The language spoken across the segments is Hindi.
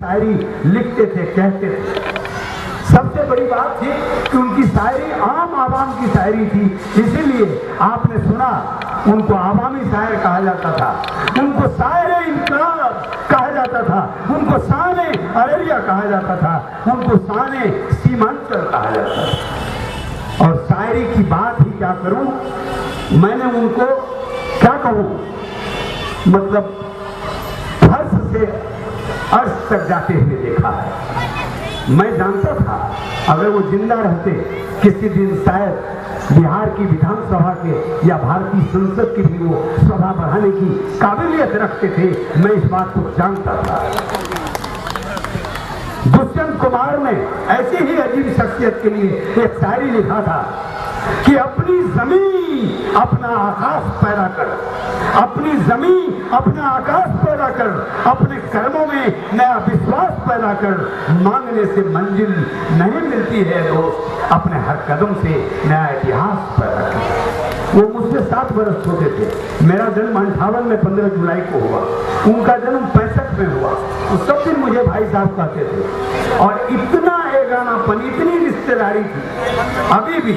शायरी लिखते थे, कहते थे। सबसे बड़ी बात थी कि उनकी शायरी आम आवाम की शायरी थी, इसीलिए आपने सुना उनको आवामी शायर कहा जाता था, उनको शायर इनकलाब कहा जाता था, उनको शान-ए अररिया कहा जाता था, उनको शान-ए सीमांचल कहा जाता था। और शायरी की बात ही क्या करूं, मैंने उनको क्या कहूं, मतलब फर्श से अर्श तक जाते हुए देखा है। मैं जानता था अगर वो जिंदा रहते किसी दिन शायद बिहार की विधानसभा के या भारतीय संसद की भी वो सभा बढ़ाने की काबिलियत रखते थे, मैं इस बात को जानता था। दुष्यंत कुमार ने ऐसी ही अजीब शख्सियत के लिए एक शायरी लिखा था कि अपनी जमीन अपना आकाश पैदा कर, अपनी जमीन अपना आकाश पैदा कर, अपने कर्मों में नया विश्वास पैदा कर, मांगने से मंजिल नहीं मिलती है दोस्त, अपने हर कदम से नया इतिहास पैदा कर। वो मुझसे 7 वर्ष छोटे थे, मेरा जन्म 58 में 15 जुलाई को हुआ, उनका जन्म 65 में हुआ। उस सब दिन मुझे भाई साहब कहते थे और इतना एगानापन, इतनी रिश्तेदारी थी। अभी भी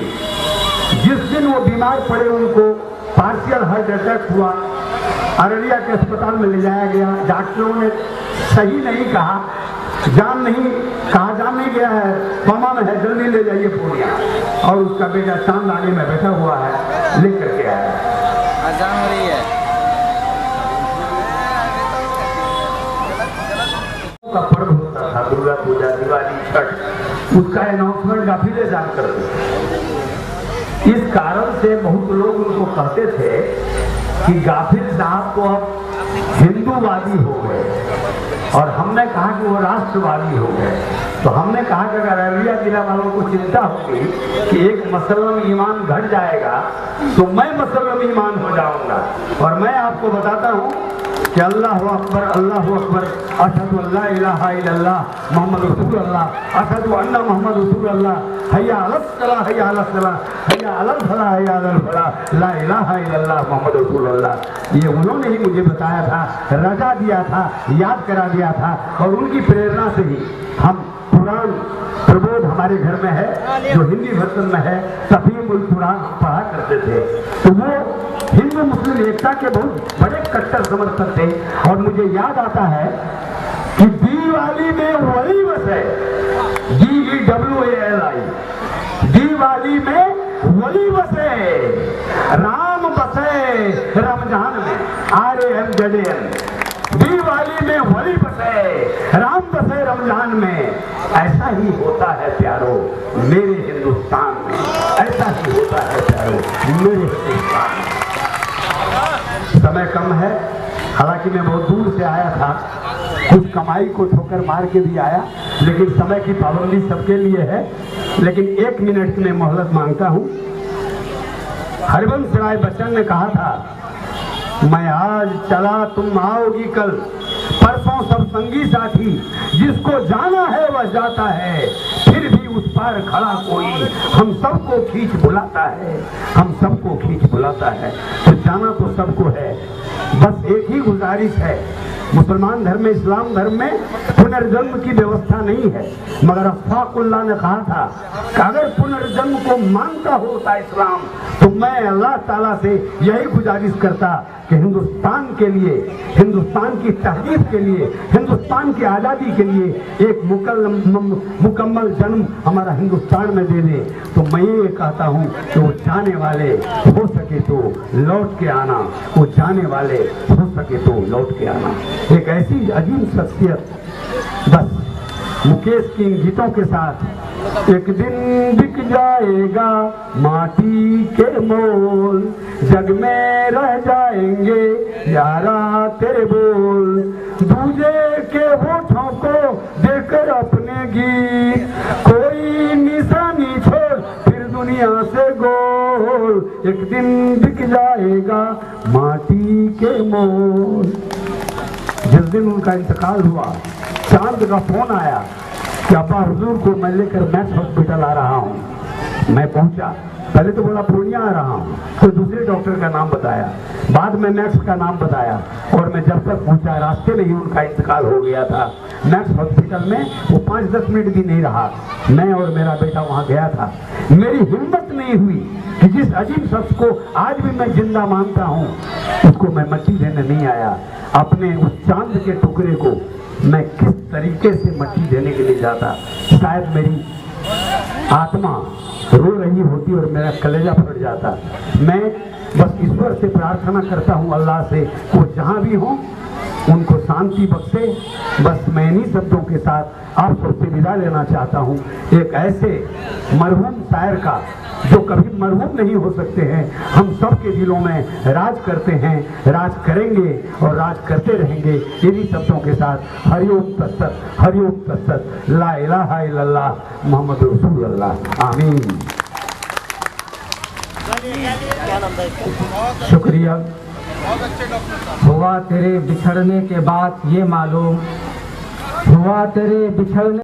जिस दिन वो बीमार पड़े, उनको पार्शियल हार्ट अटैक हुआ, अररिया के अस्पताल में ले जाया गया, डॉक्टरों ने सही नहीं कहा, जान नहीं कहा, जान नहीं गया है, कोमा में है, जल्दी ले जाइए पूर्णिया। और उसका बेटा चांद आने में बैठा हुआ है, लेकर के आया। अजान हो रही है का पर्व होता था, दुर्गा पूजा, दिवाली, छठ, उसका अनाउंसमेंट गाफिले जान करते। इस कारण से बहुत लोग उनको कहते थे कि गाफिल साहब तो अब हिंदूवादी हो गए, और हमने कहा कि वो राष्ट्रवादी हो गए। तो हमने कहा कि अगर अररिया जिला वालों को चिंता होगी कि एक मुसलमान ईमान घट जाएगा तो मैं मुसलमान ईमान हो जाऊंगा। और मैं आपको बताता हूँ कि अल्लाहु अकबर, अल्लाहु अकबर, अशहदु अल्ला इलाहा इल्लल्लाह मोहम्मद रसूलुल्लाह, अशहदु अन्ना मोहम्मद रसूलुल्लाह, हय्या अलस सलाह, हय्या अलस सलाह, हय्या अलल फलाह, हय्या अलल फलाह, ला इलाहा इल्लल्लाह मोहम्मद रसूलुल्लाह। ये उन्होंने ही मुझे बताया था, रजा दिया था, याद करा दिया था, और उनकी प्रेरणा से ही हम कुरान प्रबोध हमारे घर में है, जो हिंदी वर्जन में है, तफहीमुल कुरान पढ़ा करते थे। तो वो हिंदू मुस्लिम एकता के बहुत बड़े कट्टर समर्थक थे। और मुझे याद आता है कि दिवाली में वली बसे, DEWALI, दिवाली में वली बसे, राम बसे रमजान में, RAMZAN, दिवाली में वली बसे, राम बसे रमजान में। ऐसा ही होता है प्यारो मेरे हिंदुस्तान में, ऐसा ही होता है प्यारो मेरे हिंदुस्तान में। समय कम है, हालांकि मैं बहुत दूर से आया था, कुछ कमाई को ठोकर मार के भी आया, लेकिन समय की पाबंदी सबके लिए है। लेकिन 1 मिनट में मोहलत मांगता हूँ। हरिवंश राय बच्चन ने कहा था, मैं आज चला तुम आओगी कल, परसों सब संगी साथी, जिसको जाना है वह जाता है, फिर भी उस पार खड़ा कोई हम सबको खींच बुलाता है, हम सबको खींच बुलाता है। तो जाना तो सबको है, बस एक ही गुजारिश है, मुसलमान धर्म में, इस्लाम धर्म में पुनर्जन्म की व्यवस्था नहीं है, मगर अशफाकुल्लाह ने कहा था कि अगर पुनर्जन्म को मानता होता इस्लाम तो मैं अल्लाह ताला से यही गुजारिश करता कि हिंदुस्तान के लिए, हिंदुस्तान की तहजीब के लिए, हिंदुस्तान की आज़ादी के लिए एक मुकम्मल जन्म हमारा हिंदुस्तान में दे दे। तो मैं ये कहता हूँ कि वो जाने वाले हो सके तो लौट के आना, वो जाने वाले हो सके तो लौट के आना। एक ऐसी अजीब शख्सियत, बस मुकेश की इन गीतों के साथ, एक दिन बिक जाएगा माटी के मोल, जग में रह जाएंगे यारा तेरे बोल, दूजे के होठों को देकर अपने गीत, कोई निशानी छोड़ फिर दुनिया से गोल, एक दिन बिक जाएगा माटी के मोल। जिस दिन उनका इंतकाल हुआ, चांद का फोन आया कि अब्बा हुजूर को मैं लेकर मैक्स हॉस्पिटल आ रहा हूँ। मैं पहुंचा, पहले तो बोला पूर्णिया आ रहा हूँ, तो दूसरे डॉक्टर का नाम बताया, बाद में मैक्स का नाम बताया, और मैं जब तक पहुंचा रास्ते में ही उनका इंतकाल हो गया था। मैक्स हॉस्पिटल में वो 5-10 मिनट भी नहीं रहा। मैं और मेरा बेटा वहाँ गया था। मेरी हिम्मत नहीं हुई कि जिस अजीब शख्स को आज भी मैं जिंदा मानता हूँ उसको मैं मट्टी देने नहीं आया। अपने उस चांद के टुकड़े को मैं किस तरीके से मट्टी देने के लिए जाता, शायद मेरी आत्मा रो रही होती और मेरा कलेजा फट जाता। मैं बस ईश्वर से प्रार्थना करता हूँ, अल्लाह से, वो जहाँ भी हों उनको शांति बख्शे। बस मैं इन्हीं शब्दों के साथ आप सबसे विदा लेना चाहता हूँ, एक ऐसे मरहूम शायर का जो कभी मरहूम नहीं हो सकते हैं, हम सब के दिलों में राज करते हैं, राज करेंगे और राज करते रहेंगे। इन्हीं शब्दों के साथ हरिओम तत्सत, हरिओम तत्सत, ला इलाहा इल्लल्लाह मोहम्मद रसूलुल्लाह, आमीन। शुक्रिया। हुआ तेरे बिछड़ने के बाद ये मालूम, हुआ तेरे बिछड़ने